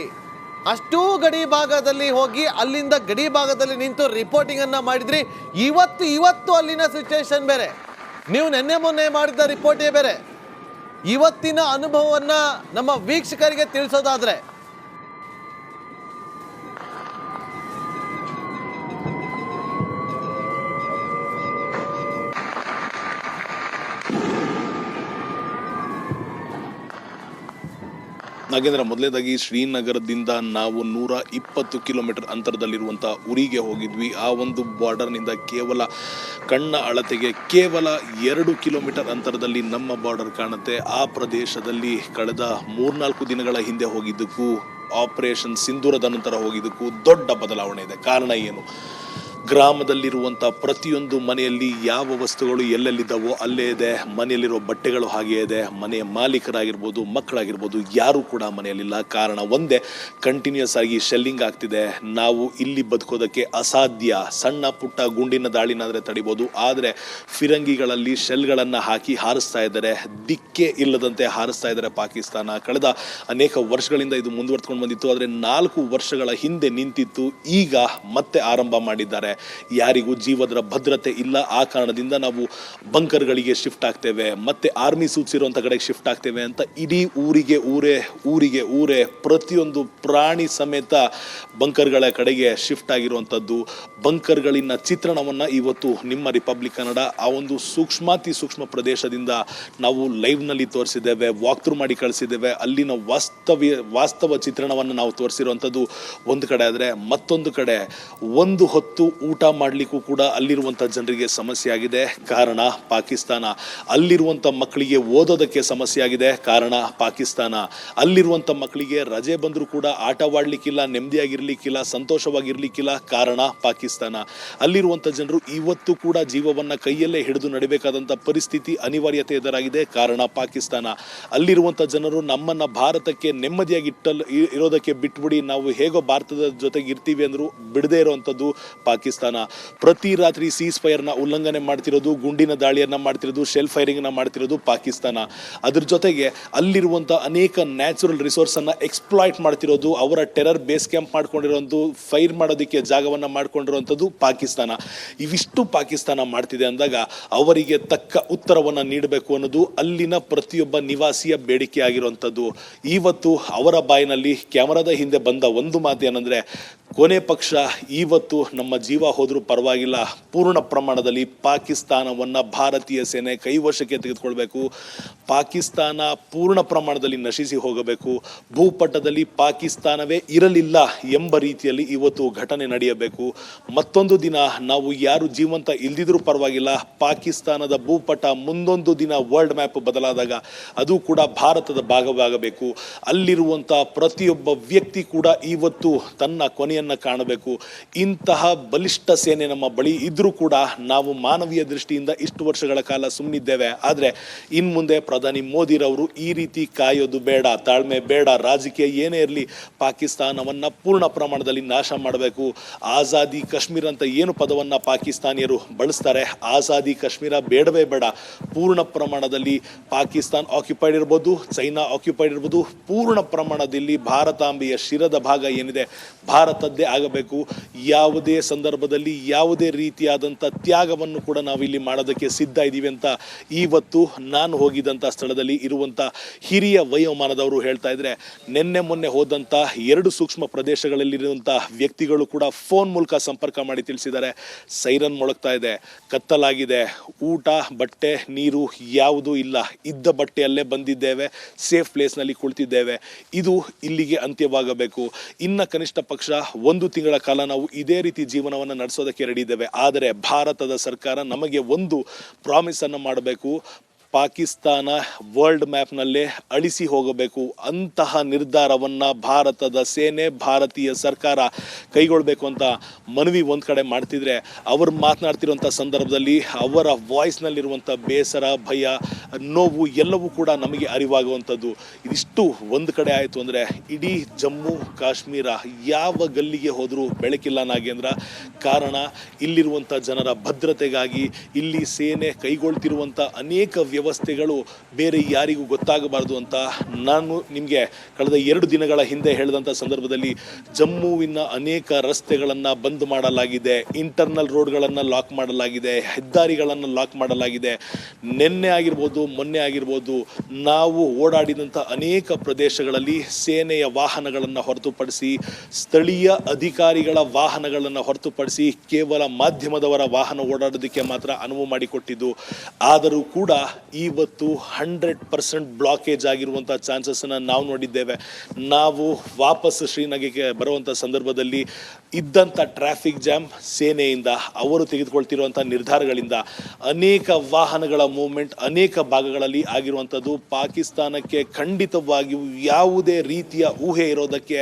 ಅಷ್ಟೂ ಗಡಿ ಭಾಗದಲ್ಲಿ ಹೋಗಿ ಅಲ್ಲಿಂದ ಗಡಿ ಭಾಗದಲ್ಲಿ ನಿಂತು ರಿಪೋರ್ಟಿಂಗನ್ನು ಮಾಡಿದ್ರಿ. ಇವತ್ತು ಅಲ್ಲಿನ ಸಿಚುವೇಶನ್ ಬೇರೆ, ನೀವು ನಿನ್ನೆ ಮೊನ್ನೆ ಮಾಡಿದ ರಿಪೋರ್ಟೇ ಬೇರೆ. ಇವತ್ತಿನ ಅನುಭವವನ್ನು ನಮ್ಮ ವೀಕ್ಷಕರಿಗೆ ತಿಳಿಸೋದಾದ್ರೆ, ನಾಗೇಂದ್ರ, ಮೊದಲನೇದಾಗಿ ಶ್ರೀನಗರದಿಂದ ನಾವು 120 ಕಿಲೋಮೀಟರ್ ಅಂತರದಲ್ಲಿರುವಂಥ ಉರಿಗೆ ಹೋಗಿದ್ವಿ. ಆ ಒಂದು ಬಾರ್ಡರ್ನಿಂದ ಕೇವಲ ಕಣ್ಣ ಅಳತೆಗೆ ಕೇವಲ 2 ಕಿಲೋಮೀಟರ್ ಅಂತರದಲ್ಲಿ ನಮ್ಮ ಬಾರ್ಡರ್ ಕಾಣುತ್ತೆ. ಆ ಪ್ರದೇಶದಲ್ಲಿ ಕಳೆದ 3-4 ದಿನಗಳ ಹಿಂದೆ ಹೋಗಿದ್ದಕ್ಕೂ, ಆಪರೇಷನ್ ಸಿಂಧೂರದ ನಂತರ ಹೋಗಿದ್ದಕ್ಕೂ ದೊಡ್ಡ ಬದಲಾವಣೆ ಇದೆ. ಕಾರಣ ಏನು? ಗ್ರಾಮದಲ್ಲಿರುವಂಥ ಪ್ರತಿಯೊಂದು ಮನೆಯಲ್ಲಿ ಯಾವ ವಸ್ತುಗಳು ಎಲ್ಲೆಲ್ಲಿದ್ದಾವೋ ಅಲ್ಲೇ ಇದೆ. ಮನೆಯಲ್ಲಿರೋ ಬಟ್ಟೆಗಳು ಹಾಗೇ ಇದೆ. ಮನೆಯ ಮಾಲೀಕರಾಗಿರ್ಬೋದು, ಮಕ್ಕಳಾಗಿರ್ಬೋದು, ಯಾರೂ ಕೂಡ ಮನೆಯಲ್ಲಿಲ್ಲ. ಕಾರಣ ಒಂದೇ, ಕಂಟಿನ್ಯೂಸ್ ಆಗಿ ಶೆಲ್ಲಿಂಗ್ ಆಗ್ತಿದೆ. ನಾವು ಇಲ್ಲಿ ಬದುಕೋದಕ್ಕೆ ಅಸಾಧ್ಯ. ಸಣ್ಣ ಪುಟ್ಟ ಗುಂಡಿನ ದಾಳಿನಾದರೆ ತಡಿಬೋದು, ಆದರೆ ಫಿರಂಗಿಗಳಲ್ಲಿ ಶೆಲ್ಗಳನ್ನು ಹಾಕಿ ಹಾರಿಸ್ತಾ ಇದ್ದಾರೆ. ದಿಕ್ಕೇ ಇಲ್ಲದಂತೆ ಹಾರಿಸ್ತಾ ಇದ್ದಾರೆ ಪಾಕಿಸ್ತಾನ. ಕಳೆದ ಅನೇಕ ವರ್ಷಗಳಿಂದ ಇದು ಮುಂದುವರ್ಸ್ಕೊಂಡು ಬಂದಿತ್ತು, ಆದರೆ 4 ವರ್ಷಗಳ ಹಿಂದೆ ನಿಂತಿತ್ತು, ಈಗ ಮತ್ತೆ ಆರಂಭ ಮಾಡಿದ್ದಾರೆ. ಯಾರಿಗೂ ಜೀವದ ಭದ್ರತೆ ಇಲ್ಲ, ಆ ಕಾರಣದಿಂದ ನಾವು ಬಂಕರ್ಗಳಿಗೆ ಶಿಫ್ಟ್ ಆಗ್ತೇವೆ, ಮತ್ತೆ ಆರ್ಮಿ ಸೂಟ್ಸ್ ಇರುವಂಥ ಕಡೆಗೆ ಶಿಫ್ಟ್ ಆಗ್ತೇವೆ ಅಂತ ಇಡೀ ಊರಿಗೆ ಊರೇ ಪ್ರತಿಯೊಂದು ಪ್ರಾಣಿ ಸಮೇತ ಬಂಕರ್ಗಳ ಕಡೆಗೆ ಶಿಫ್ಟ್ ಆಗಿರುವಂಥದ್ದು. ಬಂಕರ್ಗಳಿನ ಚಿತ್ರಣವನ್ನು ಇವತ್ತು ನಿಮ್ಮ ರಿಪಬ್ಲಿಕ್ ಕನ್ನಡ ಆ ಒಂದು ಸೂಕ್ಷ್ಮ ಪ್ರದೇಶದಿಂದ ನಾವು ಲೈವ್ನಲ್ಲಿ ತೋರಿಸಿದ್ದೇವೆ, ವಾಕ್ ಥ್ರೂ ಮಾಡಿ ಕಳಿಸಿದ್ದೇವೆ. ಅಲ್ಲಿನ ವಾಸ್ತವ ಚಿತ್ರಣವನ್ನು ನಾವು ತೋರಿಸಿರುವಂಥದ್ದು ಒಂದು ಕಡೆ ಆದರೆ, ಮತ್ತೊಂದು ಕಡೆ ಒಂದು ಹೊತ್ತು ಊಟ ಮಾಡಲಿಕ್ಕೂ ಕೂಡ ಅಲ್ಲಿರುವಂಥ ಜನರಿಗೆ ಸಮಸ್ಯೆ ಆಗಿದೆ. ಕಾರಣ ಪಾಕಿಸ್ತಾನ. ಅಲ್ಲಿರುವಂಥ ಮಕ್ಕಳಿಗೆ ಓದೋದಕ್ಕೆ ಸಮಸ್ಯೆ ಆಗಿದೆ. ಕಾರಣ ಪಾಕಿಸ್ತಾನ. ಅಲ್ಲಿರುವಂಥ ಮಕ್ಕಳಿಗೆ ರಜೆ ಬಂದರೂ ಕೂಡ ಆಟವಾಡಲಿಕ್ಕಿಲ್ಲ, ನೆಮ್ಮದಿಯಾಗಿರ್ಲಿಕ್ಕಿಲ್ಲ, ಸಂತೋಷವಾಗಿರ್ಲಿಕ್ಕಿಲ್ಲ. ಕಾರಣ ಪಾಕಿಸ್ತಾನ. ಅಲ್ಲಿರುವಂಥ ಜನರು ಇವತ್ತು ಕೂಡ ಜೀವವನ್ನು ಕೈಯಲ್ಲೇ ಹಿಡಿದು ನಡಿಬೇಕಾದಂಥ ಪರಿಸ್ಥಿತಿ, ಅನಿವಾರ್ಯತೆ ಎದುರಾಗಿದೆ. ಕಾರಣ ಪಾಕಿಸ್ತಾನ. ಅಲ್ಲಿರುವಂಥ ಜನರು ನಮ್ಮನ್ನು ಭಾರತಕ್ಕೆ ನೆಮ್ಮದಿಯಾಗಿ ಇರೋದಕ್ಕೆ ಬಿಟ್ಬಿಡಿ, ನಾವು ಹೇಗೋ ಭಾರತದ ಜೊತೆಗೆ ಇರ್ತೀವಿ ಅಂದರೂ ಬಿಡದೇ ಇರುವಂಥದ್ದು ಪಾಕಿಸ್ತಾನ. ಪ್ರತಿ ರಾತ್ರಿ ಸೀಸ್ ಫೈರ್ನ ಉಲ್ಲಂಘನೆ ಮಾಡ್ತಿರೋದು, ಗುಂಡಿನ ದಾಳಿಯನ್ನು ಮಾಡ್ತಿರೋದು, ಶೆಲ್ ಫೈರಿಂಗ್ನ ಮಾಡ್ತಿರೋದು ಪಾಕಿಸ್ತಾನ. ಅದ್ರ ಜೊತೆಗೆ ಅಲ್ಲಿರುವಂಥ ಅನೇಕ ನ್ಯಾಚುರಲ್ ರಿಸೋರ್ಸನ್ನು ಎಕ್ಸ್ಪ್ಲಾಯ್ಟ್ ಮಾಡ್ತಿರೋದು, ಅವರ ಟೆರರ್ ಬೇಸ್ ಕ್ಯಾಂಪ್ ಮಾಡ್ಕೊಂಡಿರೋದು, ಫೈರ್ ಮಾಡೋದಕ್ಕೆ ಜಾಗವನ್ನು ಮಾಡ್ಕೊಂಡಿರುವಂಥದ್ದು ಪಾಕಿಸ್ತಾನ. ಇವಿಷ್ಟು ಪಾಕಿಸ್ತಾನ ಮಾಡ್ತಿದೆ ಅಂದಾಗ ಅವರಿಗೆ ತಕ್ಕ ಉತ್ತರವನ್ನು ನೀಡಬೇಕು ಅನ್ನೋದು ಅಲ್ಲಿನ ಪ್ರತಿಯೊಬ್ಬ ನಿವಾಸಿಯ ಬೇಡಿಕೆ ಆಗಿರುವಂಥದ್ದು. ಇವತ್ತು ಅವರ ಬಾಯಿನಲ್ಲಿ ಕ್ಯಾಮರಾದ ಹಿಂದೆ ಬಂದ ಒಂದು ಮಾತು ಏನಂದರೆ, ಕೊನೆ ಪಕ್ಷ ಇವತ್ತು ನಮ್ಮ ಜೀವ ಹೋದರೂ ಪರವಾಗಿಲ್ಲ, ಪೂರ್ಣ ಪ್ರಮಾಣದಲ್ಲಿ ಪಾಕಿಸ್ತಾನವನ್ನು ಭಾರತೀಯ ಸೇನೆ ಕೈವಶಕ್ಕೆ ತೆಗೆದುಕೊಳ್ಬೇಕು, ಪಾಕಿಸ್ತಾನ ಪೂರ್ಣ ಪ್ರಮಾಣದಲ್ಲಿ ನಶಿಸಿ ಹೋಗಬೇಕು, ಭೂಪಟದಲ್ಲಿ ಪಾಕಿಸ್ತಾನವೇ ಇರಲಿಲ್ಲ ಎಂಬ ರೀತಿಯಲ್ಲಿ ಇವತ್ತು ಘಟನೆ ನಡೆಯಬೇಕು. ಮತ್ತೊಂದು ದಿನ ನಾವು ಯಾರು ಜೀವಂತ ಇಲ್ದಿದ್ರೂ ಪರವಾಗಿಲ್ಲ, ಪಾಕಿಸ್ತಾನದ ಭೂಪಟ ಮುಂದೊಂದು ದಿನ ವರ್ಲ್ಡ್ ಮ್ಯಾಪ್ ಬದಲಾದಾಗ ಅದು ಕೂಡ ಭಾರತದ ಭಾಗವಾಗಬೇಕು. ಅಲ್ಲಿರುವಂಥ ಪ್ರತಿಯೊಬ್ಬ ವ್ಯಕ್ತಿ ಕೂಡ ಇವತ್ತು ತನ್ನ ಕೊನೆಯನ್ನು ಕಾಣಬೇಕು. ಇಂತಹ ಬಲಿಷ್ಠ ಸೇನೆ ನಮ್ಮ ಬಳಿ ಇದ್ರೂ ಕೂಡ ನಾವು ಮಾನವೀಯ ದೃಷ್ಟಿಯಿಂದ ಇಷ್ಟು ವರ್ಷಗಳ ಕಾಲ ಸುಮ್ಮನಿದ್ದೇವೆ. ಆದರೆ ಇನ್ನು ಮುಂದೆ ಪ್ರಧಾನಿ ಮೋದಿರವರು ಈ ರೀತಿ ಕಾಯೋದು ಬೇಡ, ತಾಳ್ಮೆ ಬೇಡ, ರಾಜಕೀಯ ಏನೇ ಇರಲಿ ಪಾಕಿಸ್ತಾನವನ್ನು ಪೂರ್ಣ ಪ್ರಮಾಣದಲ್ಲಿ ನಾಶ ಮಾಡಬೇಕು. ಆಜಾದಿ ಕಾಶ್ಮೀರ ಅಂತ ಏನು ಪದವನ್ನು ಪಾಕಿಸ್ತಾನಿಯರು ಬಳಸ್ತಾರೆ, ಆಜಾದಿ ಕಾಶ್ಮೀರ ಬೇಡವೇ ಬೇಡ. ಪೂರ್ಣ ಪ್ರಮಾಣದಲ್ಲಿ ಪಾಕಿಸ್ತಾನ್ ಆಕ್ಯುಪೈಡ್ ಇರ್ಬೋದು, ಚೈನಾ ಆಕ್ಯುಪೈಡ್ ಇರ್ಬೋದು, ಪೂರ್ಣ ಪ್ರಮಾಣದಲ್ಲಿ ಭಾರತಾಂಬೆಯ ಶಿರದ ಭಾಗ ಏನಿದೆ ಭಾರತದ್ದೇ ಆಗಬೇಕು. ಯಾವುದೇ ಸಂದರ್ಭದಲ್ಲಿ ಯಾವುದೇ ರೀತಿಯಾದಂಥ ತ್ಯಾಗವನ್ನು ಕೂಡ ನಾವು ಇಲ್ಲಿ ಮಾಡೋದಕ್ಕೆ ಸಿದ್ಧ ಇದ್ದೀವಿ ಅಂತ ಇವತ್ತು ನಾನು ಹೋಗಿದ್ದಂಥ ಸ್ಥಳದಲ್ಲಿ ಇರುವಂಥ ಹಿರಿಯ ವಯೋಮಾನದವರು ಹೇಳ್ತಾ ಇದ್ರೆ. ನಿನ್ನೆ ಮೊನ್ನೆ ಹೋದಂಥ 2 ಸೂಕ್ಷ್ಮ ಪ್ರದೇಶಗಳಲ್ಲಿರುವಂಥ ವ್ಯಕ್ತಿಗಳು ಕೂಡ ಫೋನ್ ಮೂಲಕ ಸಂಪರ್ಕ ಮಾಡಿ ತಿಳಿಸಿದ್ದಾರೆ, ಸೈರನ್ ಮೊಳಗ್ತಾ ಇದೆ, ಕತ್ತಲಾಗಿದೆ, ಊಟ ಬಟ್ಟೆ ನೀರು ಯಾವುದೂ ಇಲ್ಲ, ಇದ್ದ ಬಟ್ಟೆಯಲ್ಲೇ ಬಂದಿದ್ದೇವೆ, ಸೇಫ್ ಪ್ಲೇಸ್ನಲ್ಲಿ ಕುಳಿತಿದ್ದೇವೆ, ಇದು ಇಲ್ಲಿಗೆ ಅಂತ್ಯವಾಗಬೇಕು. ಇನ್ನು ಕನಿಷ್ಠ ಪಕ್ಷ 1 ತಿಂಗಳ ಕಾಲ ನಾವು ಇದೇ ರೀತಿ ಜೀವನವನ್ನು ನಡೆಸೋದಕ್ಕೆ ರೆಡಿ ಇದ್ದೇವೆ. ಆದರೆ ಭಾರತದ ಸರ್ಕಾರ ನಮಗೆ ಒಂದು ಪ್ರಾಮಿಸ್ ಅನ್ನು ಮಾಡಬೇಕು, ಪಾಕಿಸ್ತಾನ ವರ್ಲ್ಡ್ ಮ್ಯಾಪ್ನಲ್ಲೇ ಅಳಿಸಿ ಹೋಗಬೇಕು. ಅಂತಹ ನಿರ್ಧಾರವನ್ನು ಭಾರತದ ಸೇನೆ, ಭಾರತೀಯ ಸರ್ಕಾರ ಕೈಗೊಳ್ಳಬೇಕು ಅಂತ ಮನವಿ ಒಂದು ಕಡೆ ಮಾಡ್ತಿದ್ರೆ, ಅವರು ಮಾತನಾಡ್ತಿರುವಂಥ ಸಂದರ್ಭದಲ್ಲಿ ಅವರ ವಾಯ್ಸ್ನಲ್ಲಿರುವಂಥ ಬೇಸರ, ಭಯ, ನೋವು ಎಲ್ಲವೂ ಕೂಡ ನಮಗೆ ಅರಿವಾಗುವಂಥದ್ದು. ಇದಿಷ್ಟು ಒಂದು ಕಡೆ ಆಯಿತು ಅಂದರೆ ಇಡೀ ಜಮ್ಮು ಕಾಶ್ಮೀರ ಯಾವ ಗಲ್ಲಿಗೆ ಹೋದರೂ ಬೆಳಕಿಲ್ಲ ನಾಗೇಂದ್ರ. ಕಾರಣ ಇಲ್ಲಿರುವಂಥ ಜನರ ಭದ್ರತೆಗಾಗಿ ಇಲ್ಲಿ ಸೇನೆ ಕೈಗೊಳ್ತಿರುವಂಥ ಅನೇಕ ವ್ಯವಸ್ಥೆಗಳು ಬೇರೆ ಯಾರಿಗೂ ಗೊತ್ತಾಗಬಾರ್ದು ಅಂತ ನಾನು ನಿಮಗೆ ಕಳೆದ 2 ದಿನಗಳ ಹಿಂದೆ ಹೇಳಿದಂಥ ಸಂದರ್ಭದಲ್ಲಿ ಜಮ್ಮುವಿನ ಅನೇಕ ರಸ್ತೆಗಳನ್ನು ಬಂದ್ ಮಾಡಲಾಗಿದೆ, ಇಂಟರ್ನಲ್ ರೋಡ್ಗಳನ್ನು ಲಾಕ್ ಮಾಡಲಾಗಿದೆ, ಹೆದ್ದಾರಿಗಳನ್ನು ಲಾಕ್ ಮಾಡಲಾಗಿದೆ. ನಿನ್ನೆ ಆಗಿರ್ಬೋದು, ಮೊನ್ನೆ ಆಗಿರ್ಬೋದು, ನಾವು ಓಡಾಡಿದಂಥ ಅನೇಕ ಪ್ರದೇಶಗಳಲ್ಲಿ ಸೇನೆಯ ವಾಹನಗಳನ್ನು ಹೊರತುಪಡಿಸಿ, ಸ್ಥಳೀಯ ಅಧಿಕಾರಿಗಳ ವಾಹನಗಳನ್ನು ಹೊರತುಪಡಿಸಿ ಕೇವಲ ಮಾಧ್ಯಮದವರ ವಾಹನ ಓಡಾಡೋದಕ್ಕೆ ಮಾತ್ರ ಅನುವು ಮಾಡಿಕೊಟ್ಟಿದ್ದು. ಆದರೂ ಕೂಡ ಇವತ್ತು 100% ಬ್ಲಾಕೇಜ್ ಆಗಿರುವಂಥ ಚಾನ್ಸಸ್ಸನ್ನು ನಾವು ನೋಡಿದ್ದೇವೆ. ನಾವು ವಾಪಸ್ ಶ್ರೀನಗರ್ಗೆ ಬರುವಂಥ ಸಂದರ್ಭದಲ್ಲಿ ಇದ್ದಂಥ ಟ್ರಾಫಿಕ್ ಜಾಮ್ ಸೇನೆಯಿಂದ, ಅವರು ತೆಗೆದುಕೊಳ್ತಿರುವಂಥ ನಿರ್ಧಾರಗಳಿಂದ ಅನೇಕ ವಾಹನಗಳ ಮೂವ್ಮೆಂಟ್ ಅನೇಕ ಭಾಗಗಳಲ್ಲಿ ಆಗಿರುವಂಥದ್ದು ಪಾಕಿಸ್ತಾನಕ್ಕೆ ಖಂಡಿತವಾಗಿಯೂ ಯಾವುದೇ ರೀತಿಯ ಊಹೆ ಇರೋದಕ್ಕೆ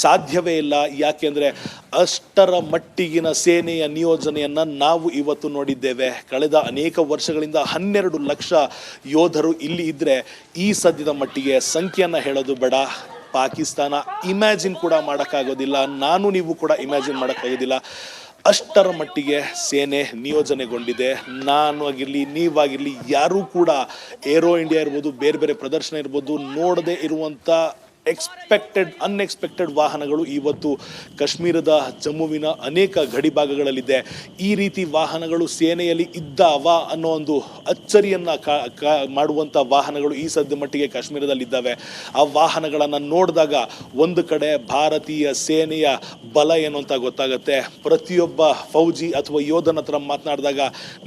ಸಾಧ್ಯವೇ ಇಲ್ಲ. ಯಾಕೆಂದರೆ ಅಷ್ಟರ ಮಟ್ಟಿಗಿನ ಸೇನೆಯ ನಿಯೋಜನೆಯನ್ನು ನಾವು ಇವತ್ತು ನೋಡಿದ್ದೇವೆ. ಕಳೆದ ಅನೇಕ ವರ್ಷಗಳಿಂದ 12 ಲಕ್ಷ ಯೋಧರು ಇಲ್ಲಿ ಇದ್ದರೆ ಈ ಸದ್ಯದ ಮಟ್ಟಿಗೆ ಸಂಖ್ಯೆಯನ್ನು ಹೇಳೋದು ಬೇಡ, ಪಾಕಿಸ್ತಾನ ಇಮ್ಯಾಜಿನ್ ಕೂಡ ಮಾಡೋಕ್ಕಾಗೋದಿಲ್ಲ, ನಾನು ನೀವು ಕೂಡ ಇಮ್ಯಾಜಿನ್ ಮಾಡೋಕ್ಕಾಗೋದಿಲ್ಲ. ಅಷ್ಟರ ಮಟ್ಟಿಗೆ ಸೇನೆ ನಿಯೋಜನೆಗೊಂಡಿದೆ. ನಾನು ಆಗಿರಲಿ, ನೀವಾಗಿರಲಿ, ಯಾರೂ ಕೂಡ ಏರೋ ಇಂಡಿಯಾ ಇರ್ಬೋದು, ಬೇರೆ ಬೇರೆ ಪ್ರದರ್ಶನ ಇರ್ಬೋದು, ನೋಡದೇ ಇರುವಂಥ ಅನ್ಎಕ್ಸ್ಪೆಕ್ಟೆಡ್ ವಾಹನಗಳು ಇವತ್ತು ಕಾಶ್ಮೀರದ ಜಮ್ಮುವಿನ ಅನೇಕ ಗಡಿ ಭಾಗಗಳಲ್ಲಿದೆ. ಈ ರೀತಿ ವಾಹನಗಳು ಸೇನೆಯಲ್ಲಿ ಇದ್ದಾವ ಅನ್ನೋ ಒಂದು ಅಚ್ಚರಿಯನ್ನ ಮಾಡುವಂಥ ವಾಹನಗಳು ಈ ಸದ್ಯ ಮಟ್ಟಿಗೆ ಕಾಶ್ಮೀರದಲ್ಲಿದ್ದಾವೆ. ಆ ವಾಹನಗಳನ್ನು ನೋಡಿದಾಗ ಒಂದು ಕಡೆ ಭಾರತೀಯ ಸೇನೆಯ ಬಲ ಏನು ಅಂತ ಗೊತ್ತಾಗುತ್ತೆ. ಪ್ರತಿಯೊಬ್ಬ ಫೌಜಿ ಅಥವಾ ಯೋಧನ ಹತ್ರ ಮಾತನಾಡಿದಾಗ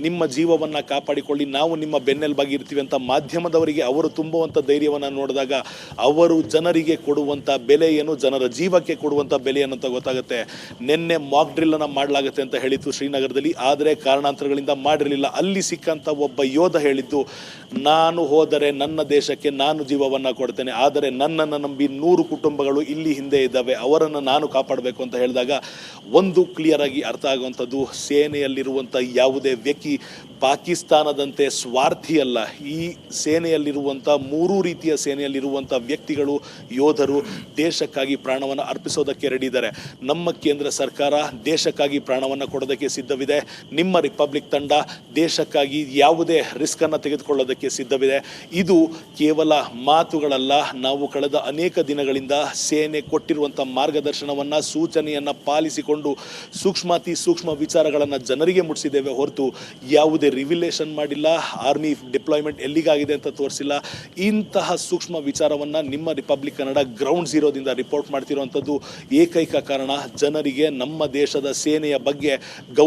ನಿಮ್ಮ ಜೀವವನ್ನು ಕಾಪಾಡಿಕೊಳ್ಳಿ, ನಾವು ನಿಮ್ಮ ಬೆನ್ನೆಲುಬಾಗಿ ಇರ್ತೀವಿ ಅಂತ ಮಾಧ್ಯಮದವರಿಗೆ ಅವರು ತುಂಬುವಂಥ ಧೈರ್ಯವನ್ನು ನೋಡಿದಾಗ ಅವರು ಜನರಿಗೆ ಕೊಡುವಂಥ ಬೆಲೆ ಏನು, ಜನರ ಜೀವಕ್ಕೆ ಕೊಡುವಂಥ ಬೆಲೆ ಏನು ಅಂತ ಗೊತ್ತಾಗುತ್ತೆ. ನಿನ್ನೆ ಮಾಕ್ ಡ್ರಿಲ್ ಅನ್ನು ಮಾಡಲಾಗುತ್ತೆ ಅಂತ ಹೇಳಿತ್ತು ಶ್ರೀನಗರದಲ್ಲಿ, ಆದರೆ ಕಾರಣಾಂತರಗಳಿಂದ ಮಾಡಿರಲಿಲ್ಲ. ಅಲ್ಲಿ ಸಿಕ್ಕಂಥ ಒಬ್ಬ ಯೋಧ ಹೇಳಿದ್ದು, ನಾನು ಹೋದರೆ ನನ್ನ ದೇಶಕ್ಕೆ ನಾನು ಜೀವವನ್ನು ಕೊಡ್ತೇನೆ, ಆದರೆ ನನ್ನನ್ನು ನಂಬಿ 100 ಕುಟುಂಬಗಳು ಇಲ್ಲಿ ಹಿಂದೆ ಇದ್ದಾವೆ, ಅವರನ್ನು ನಾನು ಕಾಪಾಡಬೇಕು ಅಂತ ಹೇಳಿದಾಗ ಒಂದು ಕ್ಲಿಯರ್ ಆಗಿ ಅರ್ಥ ಆಗುವಂಥದ್ದು, ಸೇನೆಯಲ್ಲಿರುವಂಥ ಯಾವುದೇ ವ್ಯಕ್ತಿ ಪಾಕಿಸ್ತಾನದಂತೆ ಸ್ವಾರ್ಥಿ ಅಲ್ಲ. ಈ ಸೇನೆಯಲ್ಲಿರುವಂಥ 3 ರೀತಿಯ ಸೇನೆಯಲ್ಲಿರುವಂಥ ವ್ಯಕ್ತಿಗಳು, ಯೋಧರು ದೇಶಕ್ಕಾಗಿ ಪ್ರಾಣವನ್ನು ಅರ್ಪಿಸೋದಕ್ಕೆ ರೆಡಿ ಇದ್ದಾರೆ. ನಮ್ಮ ಕೇಂದ್ರ ಸರ್ಕಾರ ದೇಶಕ್ಕಾಗಿ ಪ್ರಾಣವನ್ನು ಕೊಡೋದಕ್ಕೆ ಸಿದ್ಧವಿದೆ. ನಿಮ್ಮ ರಿಪಬ್ಲಿಕ್ ತಂಡ ದೇಶಕ್ಕಾಗಿ ಯಾವುದೇ ರಿಸ್ಕ್ ಅನ್ನು ತೆಗೆದುಕೊಳ್ಳೋದಕ್ಕೆ ಸಿದ್ಧವಿದೆ. ಇದು ಕೇವಲ ಮಾತುಗಳಲ್ಲ. ನಾವು ಕಳೆದ ಅನೇಕ ದಿನಗಳಿಂದ ಸೇನೆ ಕೊಟ್ಟಿರುವಂಥ ಮಾರ್ಗದರ್ಶನವನ್ನು, ಸೂಚನೆಯನ್ನು ಪಾಲಿಸಿಕೊಂಡು ಸೂಕ್ಷ್ಮ ವಿಚಾರಗಳನ್ನು ಜನರಿಗೆ ಮುಟ್ಟಿಸಿದ್ದೇವೆ ಹೊರತು ಯಾವುದೇ ರಿವಿಲೇಷನ್ ಮಾಡಿಲ್ಲ. ಆರ್ಮಿ ಡಿಪ್ಲಾಯ್ಮೆಂಟ್ ಎಲ್ಲಿಗಾಗಿದೆ ಅಂತ ತೋರಿಸಿಲ್ಲ. ಇಂತಹ ಸೂಕ್ಷ್ಮ ವಿಚಾರವನ್ನು ನಿಮ್ಮ ರಿಪಬ್ಲಿಕ್ ಕನ್ನಡ ಗ್ರೌಂಡ್ ಝೀರೋದಿಂದ ರಿಪೋರ್ಟ್ ಮಾಡ್ತಿರುವಂಥದ್ದು ಏಕೈಕ ಕಾರಣ, ಜನರಿಗೆ ನಮ್ಮ ದೇಶದ ಸೇನೆಯ ಬಗ್ಗೆ ಗೌರವ